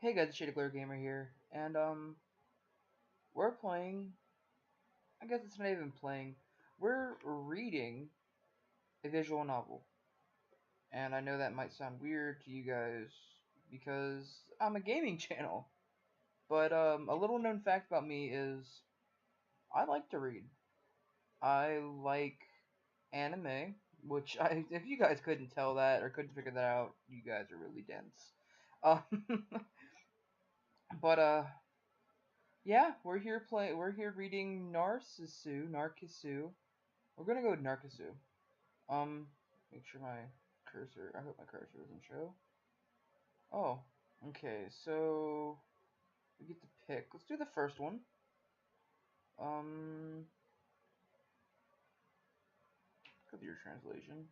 Hey guys, ShadedGloryGamer here, and we're playing. I guess it's not even playing. We're reading a visual novel, and I know that might sound weird to you guys because I'm a gaming channel. But a little known fact about me is I like to read. I like anime, which if you guys couldn't tell that or couldn't figure that out, you guys are really dense. Um, but yeah, we're here reading Narcissu. We're gonna go with Narcissu. Make sure my cursor. I hope my cursor doesn't show. Oh, okay. So we get to pick. Let's do the first one. Um, Computer translation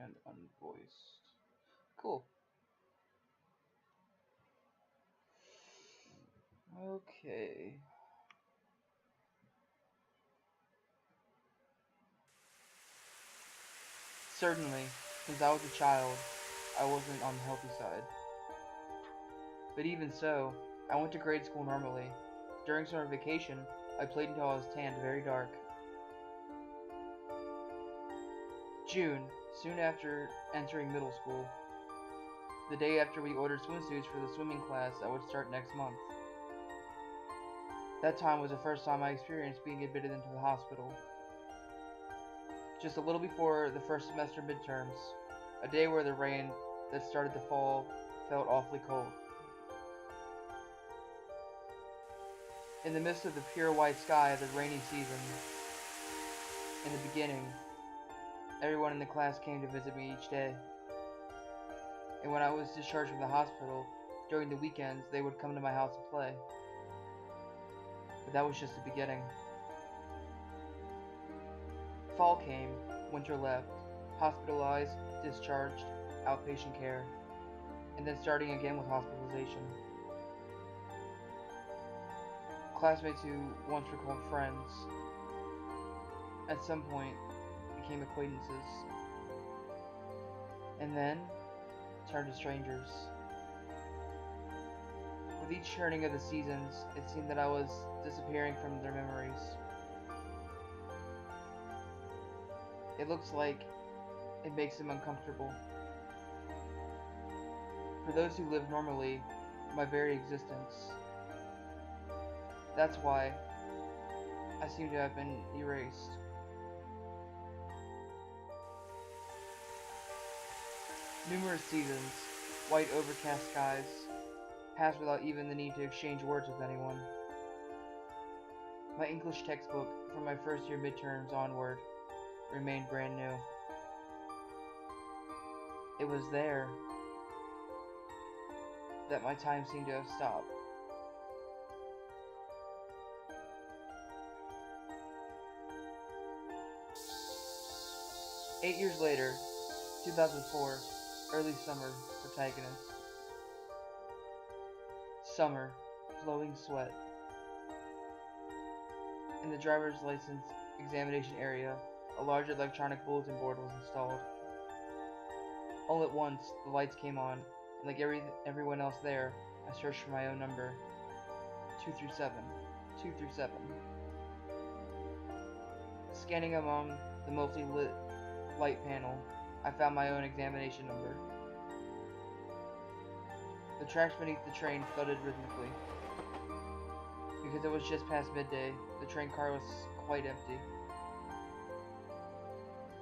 and unvoiced. Cool. Okay. Certainly, since I was a child, I wasn't on the healthy side. But even so, I went to grade school normally. During summer vacation, I played until I was tanned very dark. June, soon after entering middle school. The day after we ordered swimsuits for the swimming class that would start next month. That time was the first time I experienced being admitted into the hospital. Just a little before the first semester midterms, a day where the rain that started to fall felt awfully cold. In the midst of the pure white sky of the rainy season, in the beginning, everyone in the class came to visit me each day. And when I was discharged from the hospital, during the weekends, they would come to my house to play. But that was just the beginning. Fall came, winter left, hospitalized, discharged, outpatient care, and then starting again with hospitalization. Classmates who once were called friends, at some point, became acquaintances, and then turned to strangers. With each turning of the seasons, it seemed that I was disappearing from their memories. It looks like it makes them uncomfortable. For those who live normally, my very existence. That's why I seem to have been erased. Numerous seasons, white overcast skies, passed without even the need to exchange words with anyone. My English textbook from my first year midterms onward remained brand new. It was there that my time seemed to have stopped. Eight years later, 2004, early summer, protagonist. Summer, flowing sweat. In the driver's license examination area, a large electronic bulletin board was installed. All at once, the lights came on, and like everyone else there, I searched for my own number. 237. 237. Scanning among the mostly lit light panel, I found my own examination number. The tracks beneath the train thudded rhythmically. Because it was just past midday, the train car was quite empty.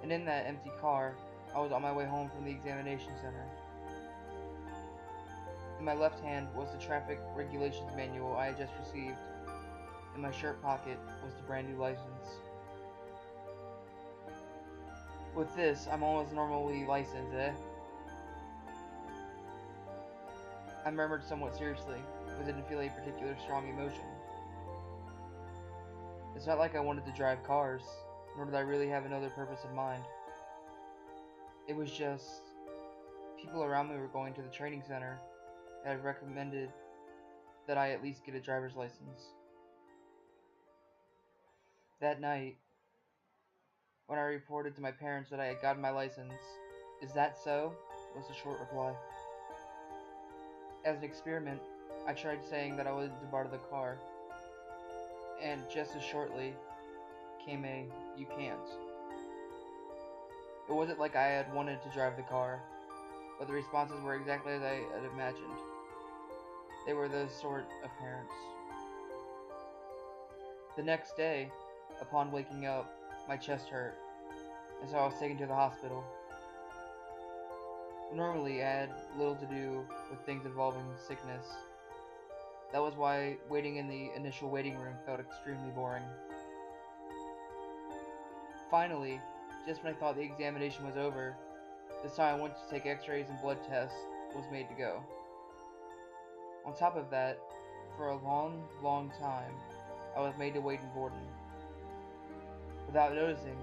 And in that empty car, I was on my way home from the examination center. In my left hand was the traffic regulations manual I had just received. In my shirt pocket was the brand new license. With this, I'm almost normally licensed, eh? I murmured somewhat seriously, but didn't feel a particular strong emotion. It's not like I wanted to drive cars, nor did I really have another purpose in mind. It was just people around me were going to the training center and had recommended that I at least get a driver's license. That night, when I reported to my parents that I had gotten my license, "Is that so?" was the short reply. As an experiment, I tried saying that I wanted to borrow the car, and just as shortly came a "you can't." It wasn't like I had wanted to drive the car, but the responses were exactly as I had imagined. They were those sort of parents. The next day, upon waking up, my chest hurt, and so I was taken to the hospital. Normally, I had little to do with things involving sickness. That was why waiting in the initial waiting room felt extremely boring. Finally, just when I thought the examination was over, this time I went to take x-rays and blood tests was made to go. On top of that, for a long, long time, I was made to wait in boredom. Without noticing,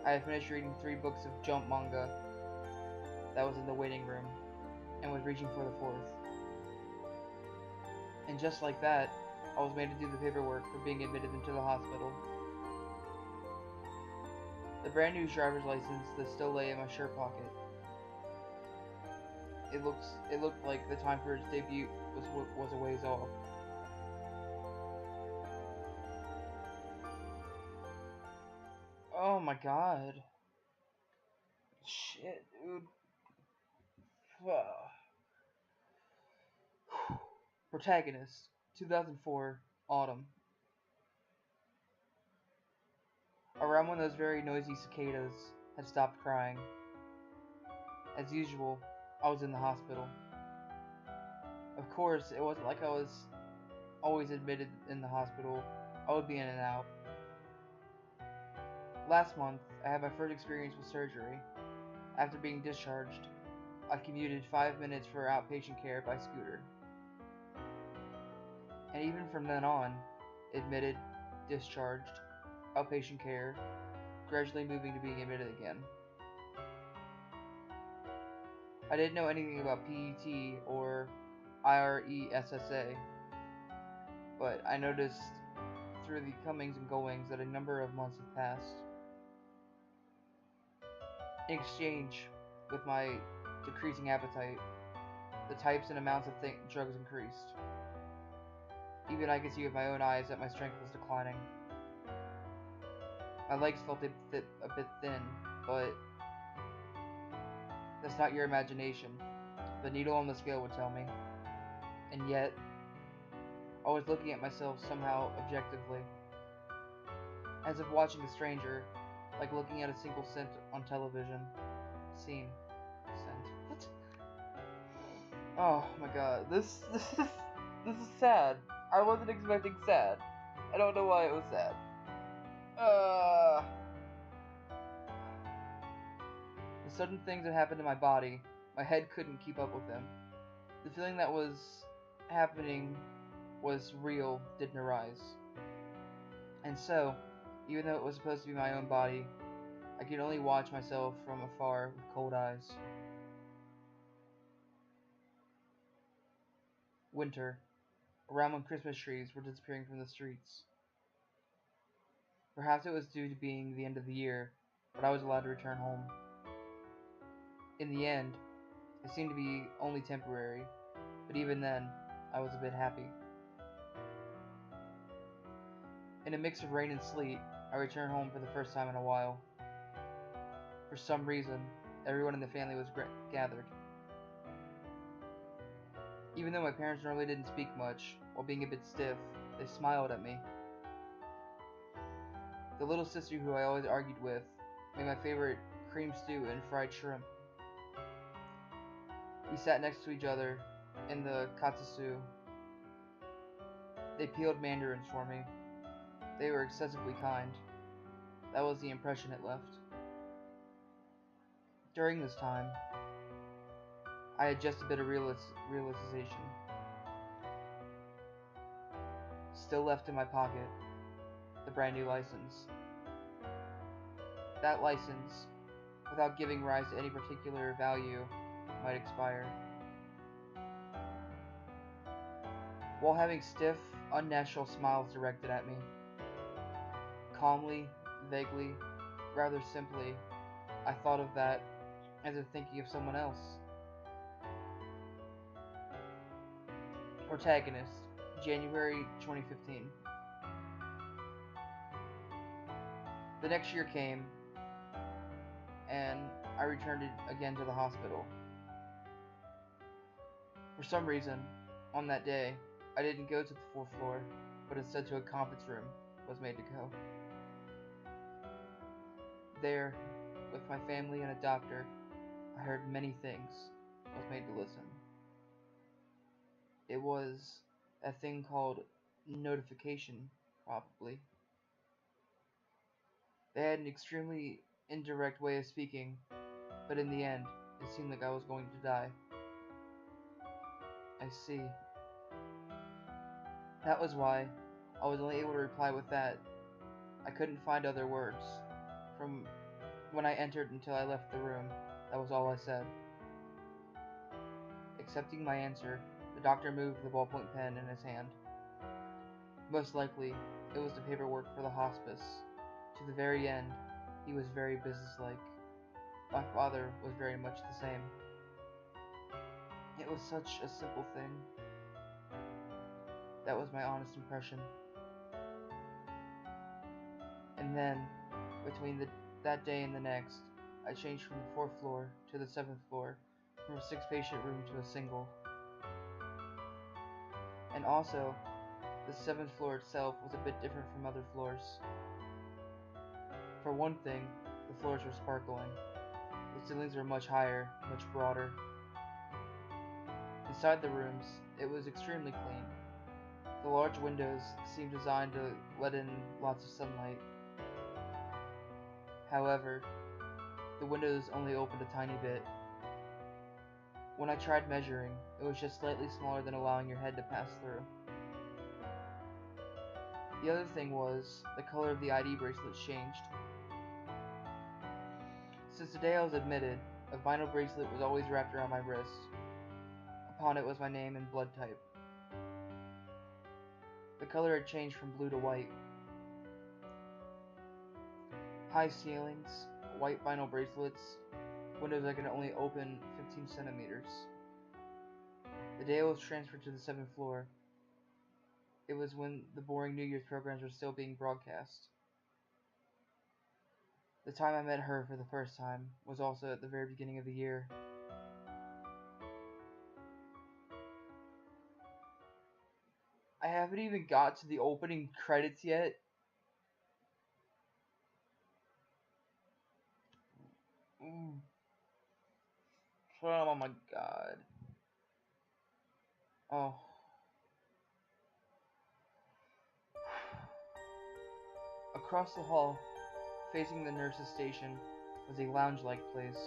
I had finished reading 3 books of jump manga that was in the waiting room, and was reaching for the 4th. And just like that, I was made to do the paperwork for being admitted into the hospital. The brand new driver's license that still lay in my shirt pocket. It looked like the time for its debut was a ways off. Oh my god. Shit, dude. Protagonist, 2004, autumn. Around when those very noisy cicadas had stopped crying. As usual, I was in the hospital. Of course, it wasn't like I was always admitted in the hospital. I would be in and out. Last month, I had my first experience with surgery. After being discharged, I commuted 5 minutes for outpatient care by scooter. And even from then on, admitted, discharged, outpatient care, gradually moving to being admitted again. I didn't know anything about PET or IRESSA, but I noticed through the comings and goings that a number of months have passed. In exchange with my decreasing appetite, the types and amounts of drugs increased. Even I could see with my own eyes that my strength was declining. My legs felt a bit thin, but that's not your imagination. The needle on the scale would tell me. And yet, I was looking at myself somehow objectively, as if watching a stranger, like looking at a single scent on television. Scene. Scent. What? Oh my god, this is sad. I wasn't expecting sad. I don't know why it was sad. The sudden things that happened to my body, my head couldn't keep up with them. The feeling that was happening was real didn't arise. And so, even though it was supposed to be my own body, I could only watch myself from afar with cold eyes. Winter, around when Christmas trees were disappearing from the streets. Perhaps it was due to being the end of the year, but I was allowed to return home. In the end, it seemed to be only temporary, but even then, I was a bit happy. In a mix of rain and sleet, I returned home for the first time in a while. For some reason, everyone in the family was gathered. Even though my parents normally didn't speak much, while being a bit stiff, they smiled at me. The little sister who I always argued with made my favorite cream stew and fried shrimp. We sat next to each other in the katsu. They peeled mandarins for me. They were excessively kind. That was the impression it left. During this time, I had just a bit of realization. Still left in my pocket, the brand new license. That license, without giving rise to any particular value, might expire. While having stiff, unnatural smiles directed at me. Calmly, vaguely, rather simply, I thought of that as if thinking of someone else. Protagonist, January 2015. The next year came, and I returned again to the hospital. For some reason, on that day, I didn't go to the 4th floor, but instead to a conference room was made to go. There, with my family and a doctor, I heard many things, was made to listen. It was a thing called notification, probably. They had an extremely indirect way of speaking, but in the end, it seemed like I was going to die. I see. That was why I was only able to reply with that. I couldn't find other words. From when I entered until I left the room, that was all I said. Accepting my answer, the doctor moved the ballpoint pen in his hand. Most likely, it was the paperwork for the hospice. To the very end, he was very businesslike. My father was very much the same. It was such a simple thing. That was my honest impression. And then, between that day and the next, I changed from the 4th floor to the 7th floor, from a 6-patient room to a single. And also, the 7th floor itself was a bit different from other floors. For one thing, the floors were sparkling. The ceilings were much higher, much broader. Inside the rooms, it was extremely clean. The large windows seemed designed to let in lots of sunlight. However, the windows only opened a tiny bit. When I tried measuring, it was just slightly smaller than allowing your head to pass through. The other thing was, the color of the ID bracelets changed. Since the day I was admitted, a vinyl bracelet was always wrapped around my wrist. Upon it was my name and blood type. The color had changed from blue to white. High ceilings, white vinyl bracelets, windows I could only open 15 centimeters. The day I was transferred to the 7th floor, it was when the boring New Year's programs were still being broadcast. The time I met her for the first time was also at the very beginning of the year. I haven't even got to the opening credits yet. Oh my god. Oh. Across the hall, facing the nurse's station, was a lounge-like place.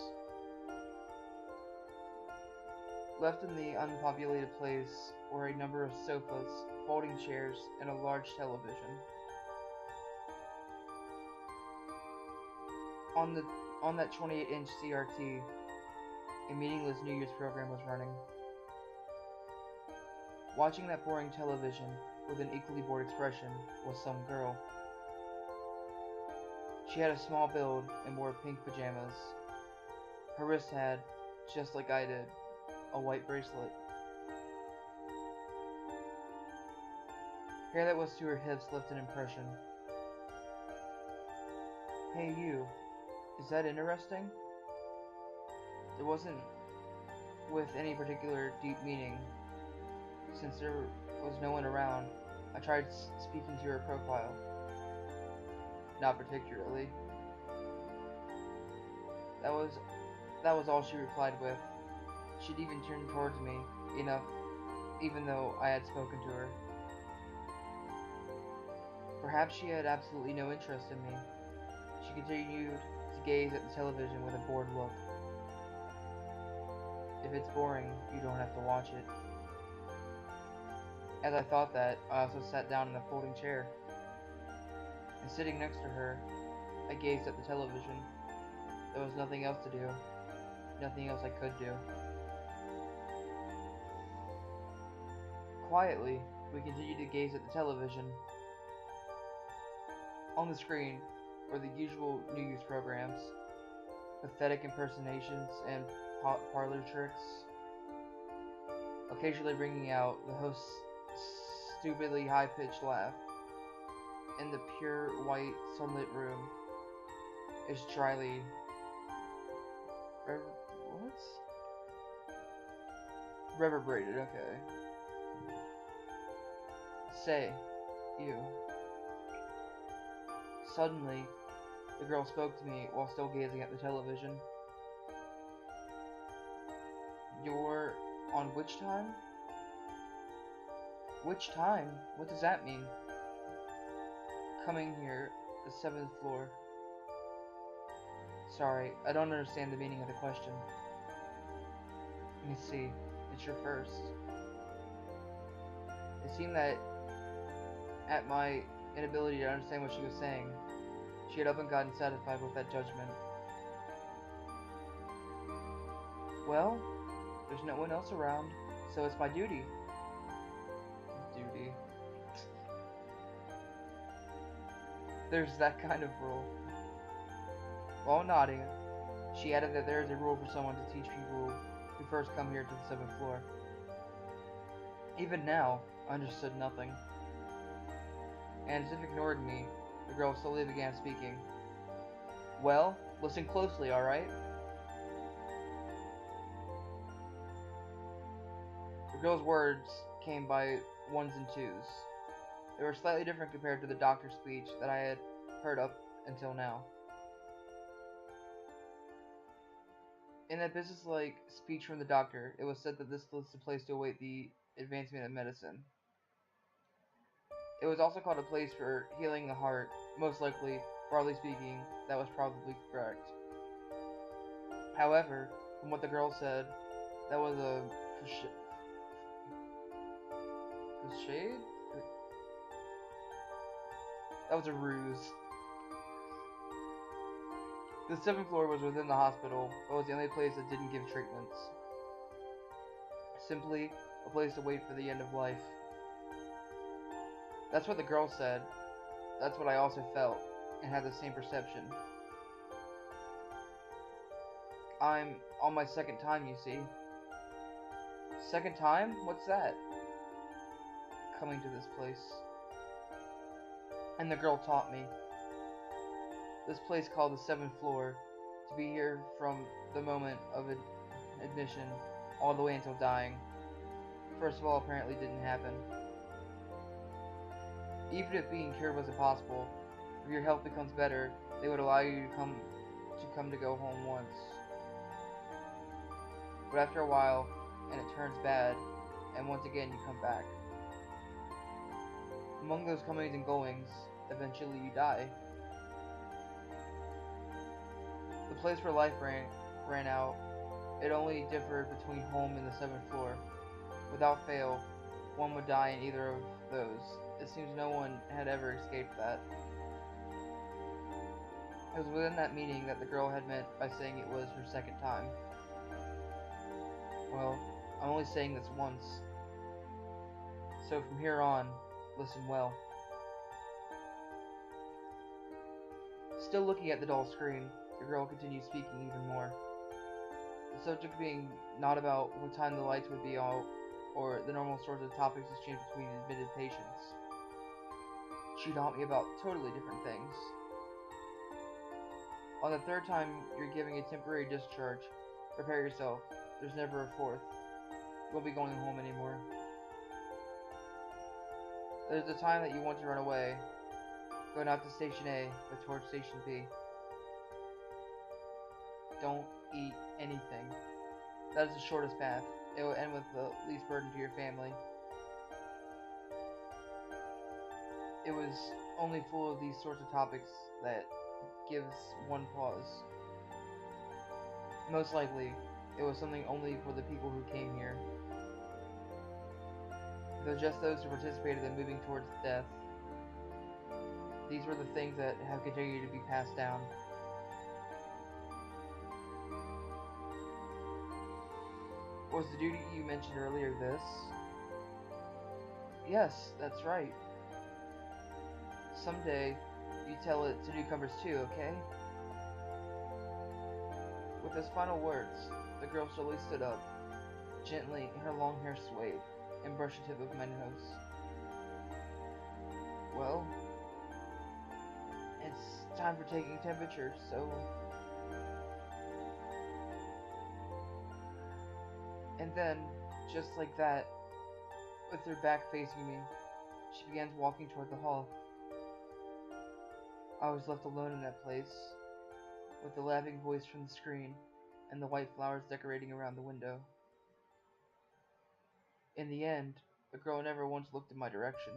Left in the unpopulated place were a number of sofas, folding chairs, and a large television. On that 28-inch CRT, a meaningless New Year's program was running. Watching that boring television with an equally bored expression was some girl. She had a small build and wore pink pajamas. Her wrist had, just like I did, a white bracelet. Hair that was to her hips left an impression. Hey you, is that interesting? It wasn't with any particular deep meaning. Since there was no one around, I tried speaking to her profile. Not particularly. That was all she replied with. She'd even turned towards me enough, even though I had spoken to her. Perhaps she had absolutely no interest in me. She continued to gaze at the television with a bored look. If it's boring, you don't have to watch it. As I thought that, I also sat down in a folding chair. And sitting next to her, I gazed at the television. There was nothing else to do. Nothing else I could do. Quietly, we continued to gaze at the television. On the screen were the usual New Year's programs, pathetic impersonations and parlor tricks. occasionally bringing out the host's stupidly high-pitched laugh. In the pure white sunlit room, it's dryly reverberated. Okay. Say, you. Suddenly, the girl spoke to me while still gazing at the television. You're on which time? Which time? What does that mean? Coming here, the 7th floor. Sorry, I don't understand the meaning of the question. Let me see. It's your first. It seemed that at my inability to understand what she was saying, she had up and gotten satisfied with that judgment. Well, there's no one else around, so it's my duty. Duty. There's that kind of rule. While nodding, she added that there is a rule for someone to teach people who first come here to the 7th floor. Even now, I understood nothing. And as if ignoring me, the girl slowly began speaking. Well, listen closely, alright? The girl's words came by ones and twos. They were slightly different compared to the doctor's speech that I had heard up until now. In that business-like speech from the doctor, it was said that this was the place to await the advancement of medicine. It was also called a place for healing the heart. Most likely, broadly speaking, that was probably correct. However, from what the girl said, that was a shade? That was a ruse. The 7th floor was within the hospital, but was the only place that didn't give treatments. Simply a place to wait for the end of life. That's what the girl said. That's what I also felt, and had the same perception. I'm on my 2nd time, you see. 2nd time? What's that? Coming to this place. And the girl taught me. This place called the 7th floor, to be here from the moment of admission all the way until dying. First of all, apparently didn't happen. Even if being cured was impossible, if your health becomes better, they would allow you to go home once. But after a while, and it turns bad, and once again you come back. Among those comings and goings, eventually you die. The place where life ran out, it only differed between home and the 7th floor. Without fail, one would die in either of those. It seems no one had ever escaped that. It was within that meaning that the girl had meant by saying it was her 2nd time. Well, I'm only saying this once. So from here on, listen well. Still looking at the dull screen, the girl continued speaking even more. The subject being not about what time the lights would be out, or the normal sorts of topics exchanged between admitted patients. She taught me about totally different things. On the 3rd time you're giving a temporary discharge, prepare yourself. There's never a 4th. You won't be going home anymore. There's the time that you want to run away, go not to Station A, but towards Station B. Don't eat anything. That is the shortest path. It will end with the least burden to your family. It was only full of these sorts of topics that gives one pause. Most likely, it was something only for the people who came here. Though just those who participated in moving towards death. These were the things that have continued to be passed down. Was the duty you mentioned earlier this? Yes, that's right. Someday, you tell it to newcomers too, okay? With those final words, the girl slowly stood up. Gently, her long hair swayed and brushed the tip of my nose. Well, it's time for taking temperature, so... And then, just like that, with her back facing me, she began walking toward the hall. I was left alone in that place, with the laughing voice from the screen, and the white flowers decorating around the window. In the end, the girl never once looked in my direction.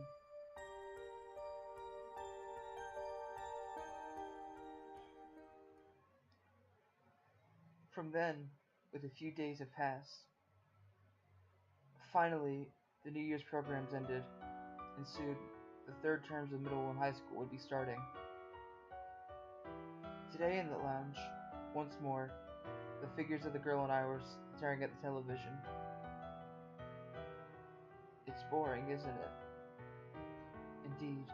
From then, with a few days have passed. Finally, the New Year's programs ended, and soon the third terms of middle and high school would be starting. Today in the lounge, once more, the figures of the girl and I were staring at the television. It's boring, isn't it? Indeed.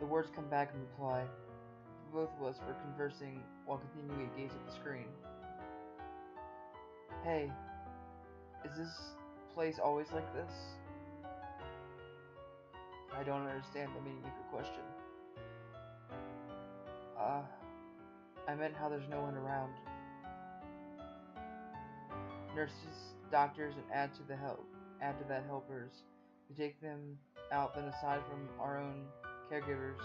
The words come back in reply. Both of us were conversing while continuing to gaze at the screen. Hey, is this place always like this? I don't understand the meaning of your question. I meant how there's no one around. Nurses, doctors, and add to that helpers who take them out. Then aside from our own caregivers,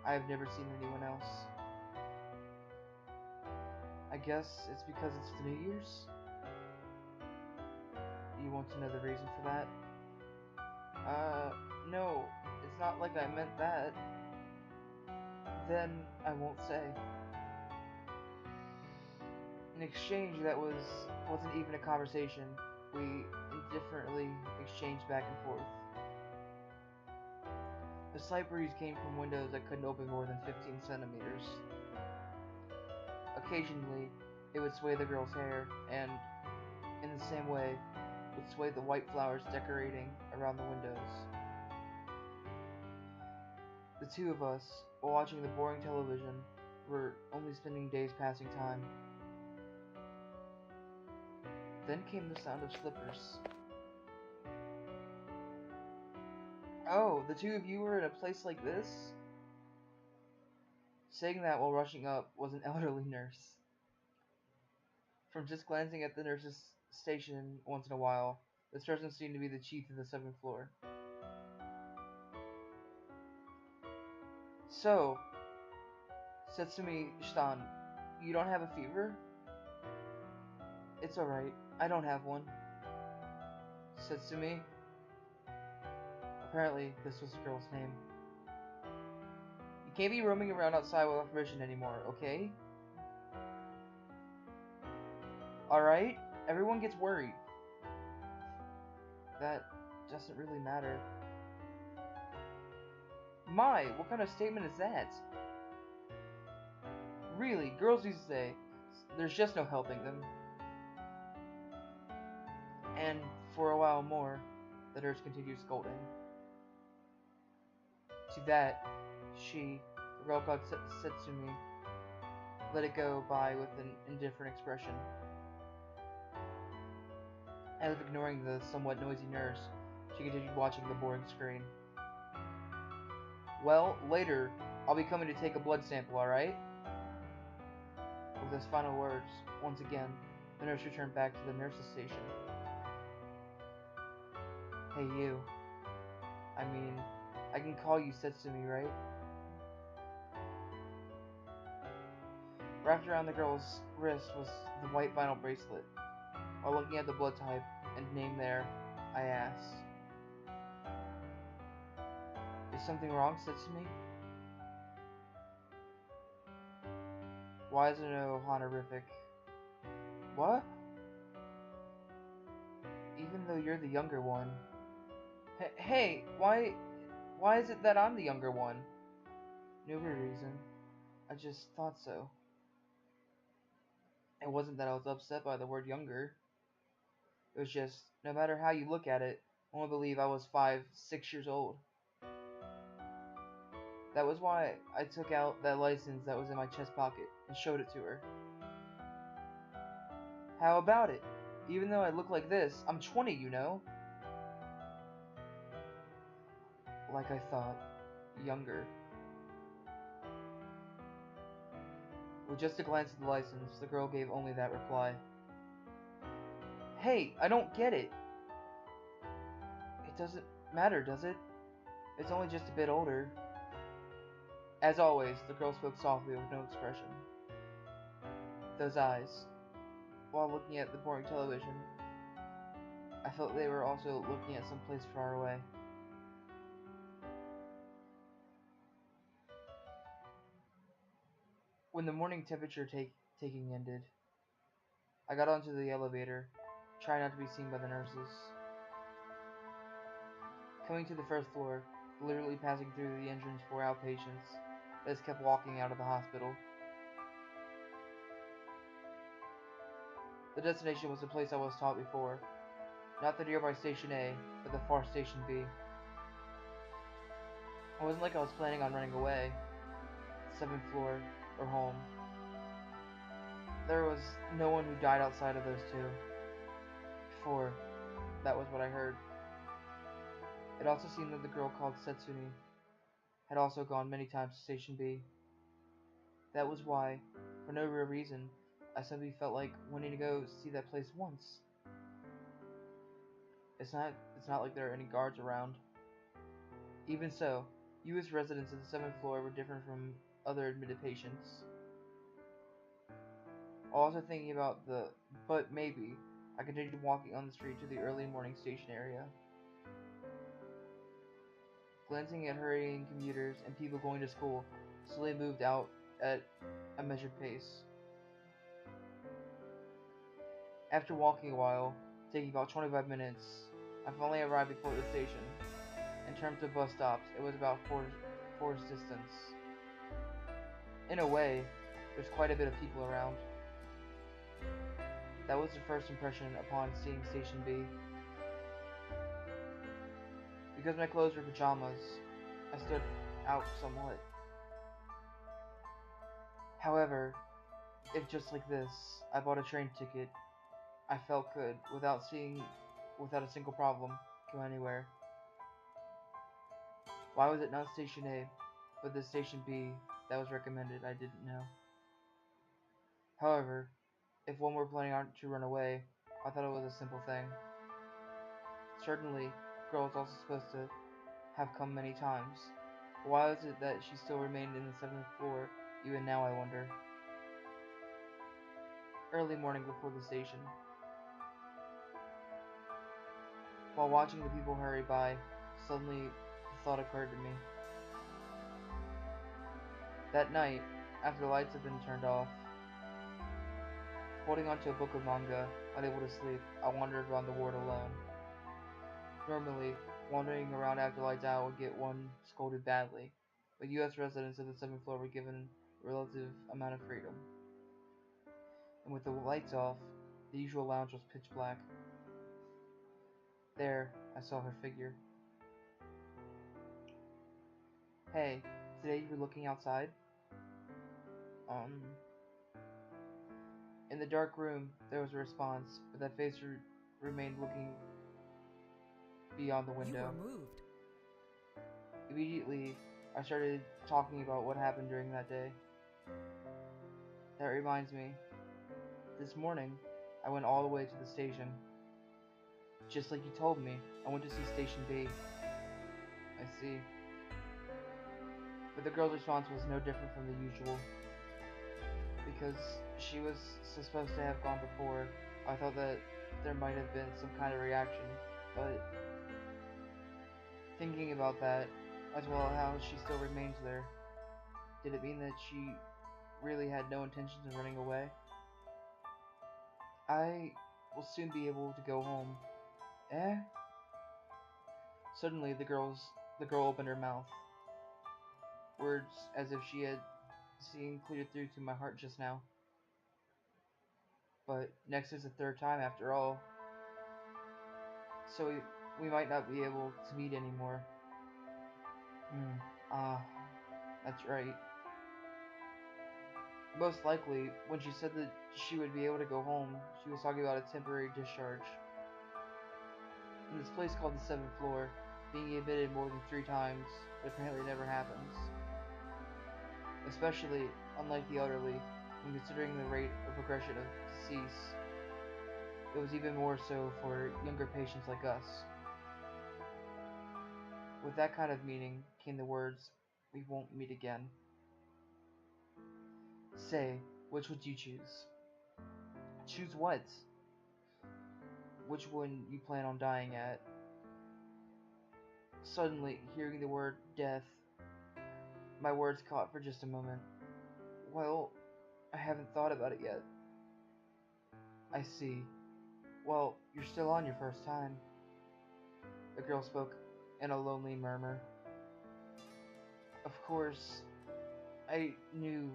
I have never seen anyone else. I guess it's because it's the New Year's? You want to know the reason for that? No, it's not like I meant that. Then I won't say. An exchange that wasn't even a conversation. We indifferently exchanged back and forth. The slight breeze came from windows that couldn't open more than 15 centimeters. Occasionally, it would sway the girl's hair, and, in the same way, would sway the white flowers decorating around the windows. The two of us, while watching the boring television, were only spending days passing time. Then came the sound of slippers. Oh, the two of you were in a place like this? Saying that while rushing up was an elderly nurse. From just glancing at the nurse's station once in a while, this person seemed to be the chief of the 7th floor. So, Setsumi-san, you don't have a fever? It's alright, I don't have one. Setsumi? Apparently, this was the girl's name. You can't be roaming around outside without permission anymore, okay? Alright? Everyone gets worried. That doesn't really matter. My, what kind of statement is that? Really, girls used to say, there's just no helping them. And for a while more, the nurse continued scolding. To that, she, the girl called Setsumi, let it go by with an indifferent expression. As if ignoring the somewhat noisy nurse, she continued watching the boring screen. Well, later, I'll be coming to take a blood sample, alright? With those final words, once again, the nurse returned back to the nurse's station. Hey you. I mean, I can call you Setsumi, right? Wrapped around the girl's wrist was the white vinyl bracelet. While looking at the blood type and name there, I asked, is something wrong, Setsumi? Why is there no honorific? What? Even though you're the younger one. Hey, why is it that I'm the younger one? No reason. I just thought so. It wasn't that I was upset by the word younger. It was just, no matter how you look at it, I won't believe I was 5, 6 years old. That was why I took out that license that was in my chest pocket and showed it to her. How about it? Even though I look like this, I'm 20, you know? Like I thought. Younger. With just a glance at the license, the girl gave only that reply. Hey, I don't get it. It doesn't matter, does it? It's only just a bit older. As always, the girl spoke softly with no expression. Those eyes, while looking at the boring television, I felt they were also looking at some place far away. When the morning temperature taking ended, I got onto the elevator, trying not to be seen by the nurses. Coming to the first floor, literally passing through the entrance for outpatients, I just kept walking out of the hospital. The destination was the place I was taught before, not the nearby Station A, but the far Station B. It wasn't like I was planning on running away. 7th floor, or home. There was no one who died outside of those two. Before, that was what I heard. It also seemed that the girl called Setsune had also gone many times to Station B. That was why, for no real reason, I simply felt like wanting to go see that place once. It's not like there are any guards around. Even so, U.S. residents of the 7th floor were different from other admitted patients. Also thinking about but maybe, I continued walking on the street to the early morning station area. Glancing at hurrying commuters and people going to school, slowly moved out at a measured pace. After walking a while, taking about 25 minutes, I finally arrived before the station. In terms of bus stops, it was about four's distance. In a way, there's quite a bit of people around. That was the first impression upon seeing Station B. Because my clothes were pajamas, I stood out somewhat. However, if just like this, I bought a train ticket, I felt could, without a single problem, go anywhere. Why was it not Station A, but the Station B that was recommended, I didn't know. However, if one were planning on to run away, I thought it was a simple thing. Certainly, the girl was also supposed to have come many times. But why was it that she still remained in the 7th floor, even now I wonder? Early morning before the station. While watching the people hurry by, suddenly the thought occurred to me. That night, after the lights had been turned off, holding onto a book of manga, unable to sleep, I wandered around the ward alone. Normally, wandering around after lights out would get one scolded badly, but U.S. residents of the 7th floor were given a relative amount of freedom. And with the lights off, the usual lounge was pitch black. There, I saw her figure. Hey, today you were looking outside? In the dark room, there was a response, but that face remained looking beyond the window. You were moved. Immediately, I started talking about what happened during that day. That reminds me, this morning, I went all the way to the station. Just like you told me, I went to see Station B. I see. But the girl's response was no different from the usual. Because she was supposed to have gone before, I thought that there might have been some kind of reaction, but thinking about that, as well as how she still remains there, did it mean that she really had no intentions of running away? I will soon be able to go home. Eh? Suddenly, the girl opened her mouth. Words as if she had seen clear through to my heart just now. But next is the third time after all. So we might not be able to meet anymore. That's right. Most likely, when she said that she would be able to go home, she was talking about a temporary discharge. In this place called the 7th floor, being admitted more than 3 times, it apparently never happens. Especially, unlike the elderly, when considering the rate of progression of decease, it was even more so for younger patients like us. With that kind of meaning came the words, "We won't meet again." Say, which would you choose? Choose what? Which one you plan on dying at? Suddenly, hearing the word death, my words caught for just a moment. Well, I haven't thought about it yet. I see. Well, you're still on your first time. The girl spoke in a lonely murmur. Of course, I knew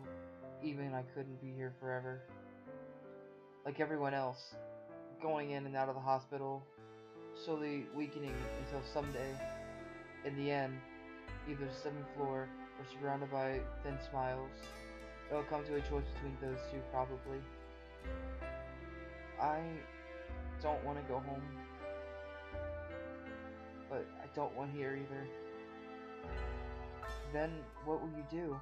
even I couldn't be here forever. Like everyone else, going in and out of the hospital, slowly weakening until someday, in the end, either 7th floor or surrounded by thin smiles, it will come to a choice between those two, probably. I don't want to go home, but I don't want here either. Then what will you do?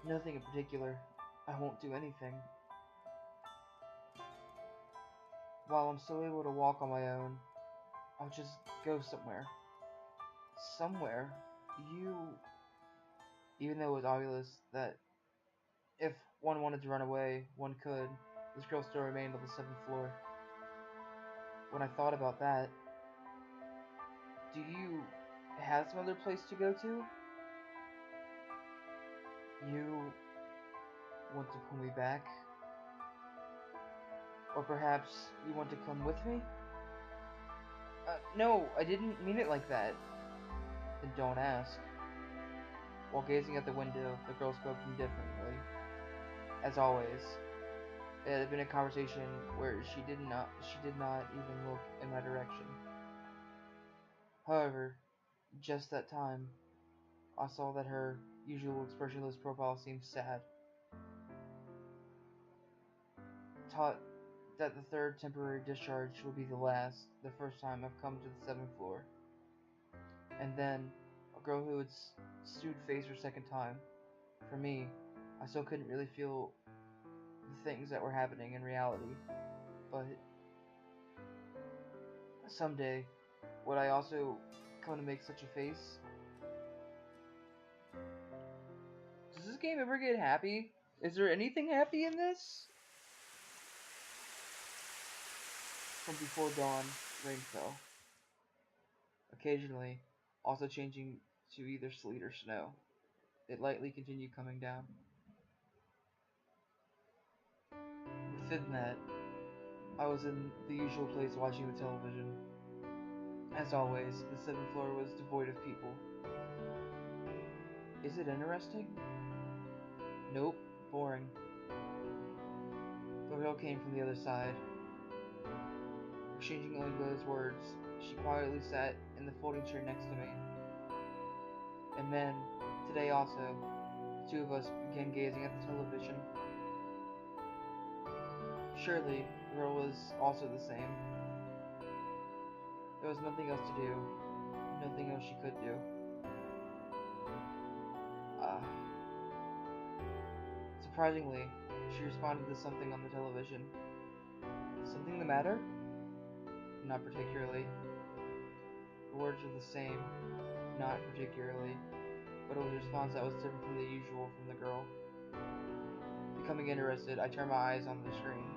Nothing in particular. I won't do anything. While I'm still able to walk on my own, I'll just go somewhere. Somewhere. You... Even though it was obvious that if one wanted to run away, one could, this girl still remained on the 7th floor. When I thought about that, do you have some other place to go to? You want to pull me back? Or perhaps you want to come with me? No, I didn't mean it like that. Then don't ask. While gazing at the window, the girl spoke indifferently. As always, it had been a conversation where she did not even look in my direction. However, just that time, I saw that her usual expressionless profile seemed sad. Taught that the third temporary discharge would be the last, the first time I've come to the 7th floor. And then, a girl who had stood face her second time. For me, I still couldn't really feel the things that were happening in reality, but someday, would I also come to make such a face? Does this game ever get happy? Is there anything happy in this? From before dawn, rain fell. Occasionally, also changing to either sleet or snow. It lightly continued coming down. Within that, I was in the usual place watching the television. As always, the 7th floor was devoid of people. Is it interesting? Nope, boring. The girl came from the other side. Exchanging only those words, she quietly sat in the folding chair next to me. And then, today also, the two of us began gazing at the television. Surely, the girl was also the same. There was nothing else to do, nothing else she could do. Surprisingly, she responded to something on the television. Something the matter? Not particularly. The words were the same, not particularly, but it was a response that was different from the usual from the girl. Becoming interested, I turned my eyes on the screen.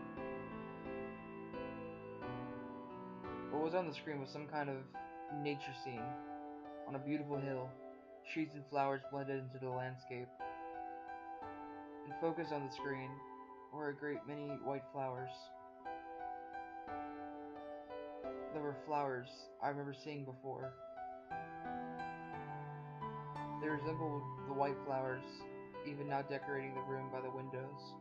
What was on the screen was some kind of nature scene on a beautiful hill. Trees and flowers blended into the landscape. In focus on the screen were a great many white flowers. There were flowers I remember seeing before. They resembled the white flowers, even now decorating the room by the windows.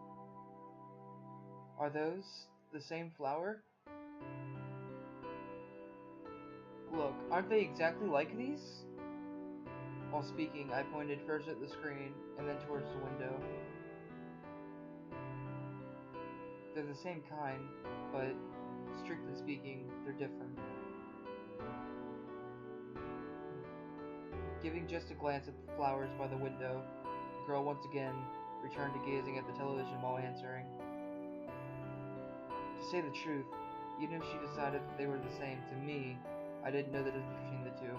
Are those the same flower? Look, aren't they exactly like these? While speaking, I pointed first at the screen and then towards the window. They're the same kind, but strictly speaking, they're different. Giving just a glance at the flowers by the window, the girl once again returned to gazing at the television while answering. To say the truth, even if she decided that they were the same, to me, I didn't know the difference between the two.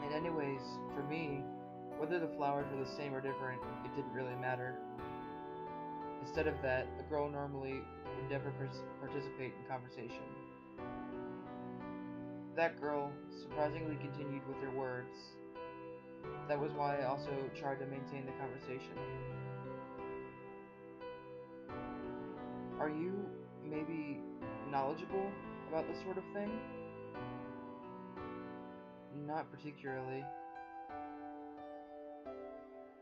And anyways, for me, whether the flowers were the same or different, it didn't really matter. Instead of that, a girl normally would never participate in conversation. That girl surprisingly continued with her words. That was why I also tried to maintain the conversation. Are you maybe knowledgeable about this sort of thing? Not particularly.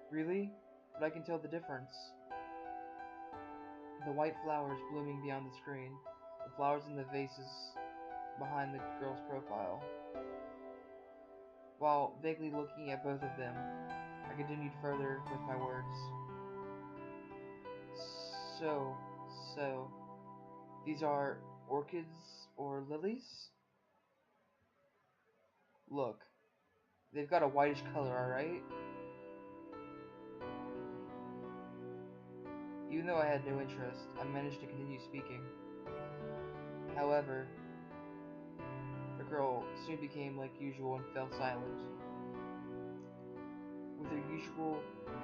Really? But I can tell the difference. The white flowers blooming beyond the screen, the flowers in the vases behind the girl's profile. While vaguely looking at both of them, I continued further with my words. So, these are orchids or lilies? Look, they've got a whitish color, alright? Even though I had no interest, I managed to continue speaking. However, the girl soon became like usual and fell silent. With her usual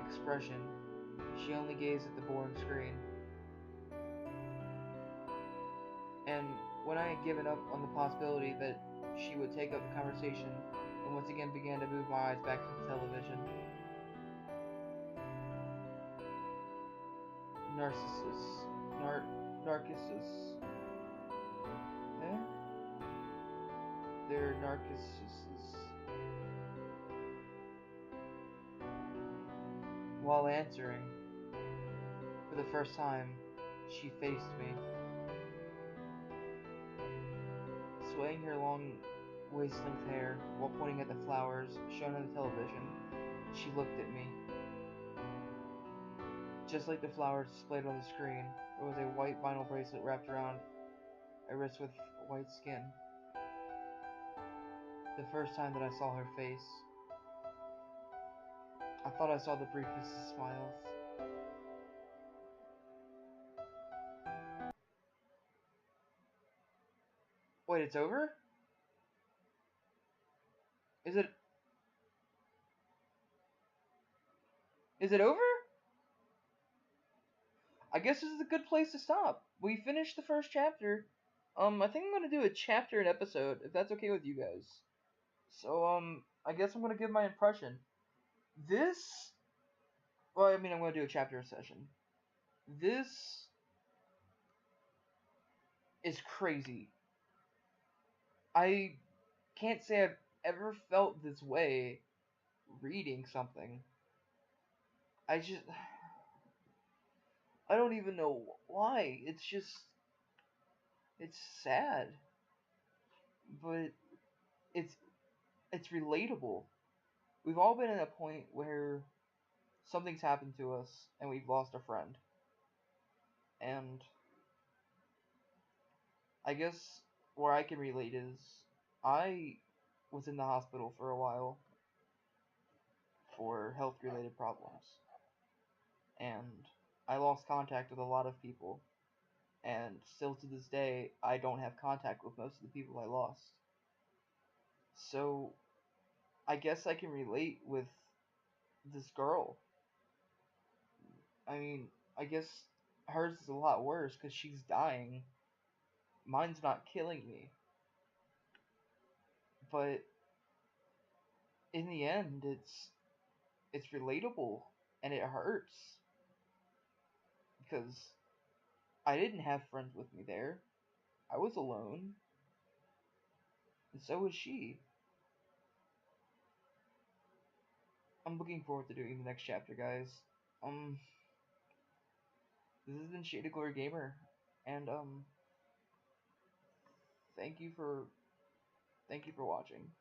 expression, she only gazed at the boring screen. And when I had given up on the possibility that she would take up the conversation, I once again began to move my eyes back to the television. Narcissus. Eh? They're Narcissus. While answering, for the first time, she faced me. Swaying her long waist-length hair while pointing at the flowers shown on the television, she looked at me. Just like the flowers displayed on the screen, there was a white vinyl bracelet wrapped around a wrist with white skin. The first time that I saw her face, I thought I saw the briefest of smiles. Wait, it's over? Is it... Is it over? I guess this is a good place to stop. We finished the first chapter. I think I'm gonna do a chapter an episode, if that's okay with you guys. So, I guess I'm gonna give my impression. This... Well, I mean, I'm gonna do a chapter session. This is crazy. I can't say I've ever felt this way reading something. I don't even know why. It's sad. But it's it's relatable. We've all been at a point where something's happened to us and we've lost a friend. And I guess where I can relate is I was in the hospital for a while for health related problems. And I lost contact with a lot of people. And still to this day, I don't have contact with most of the people I lost. So, I guess I can relate with this girl. I mean, I guess hers is a lot worse because she's dying. Mine's not killing me. But in the end, it's relatable and it hurts because I didn't have friends with me there. I was alone, and so was she. I'm looking forward to doing the next chapter, guys. This has been ShadedGloryGamer, and thank you for watching.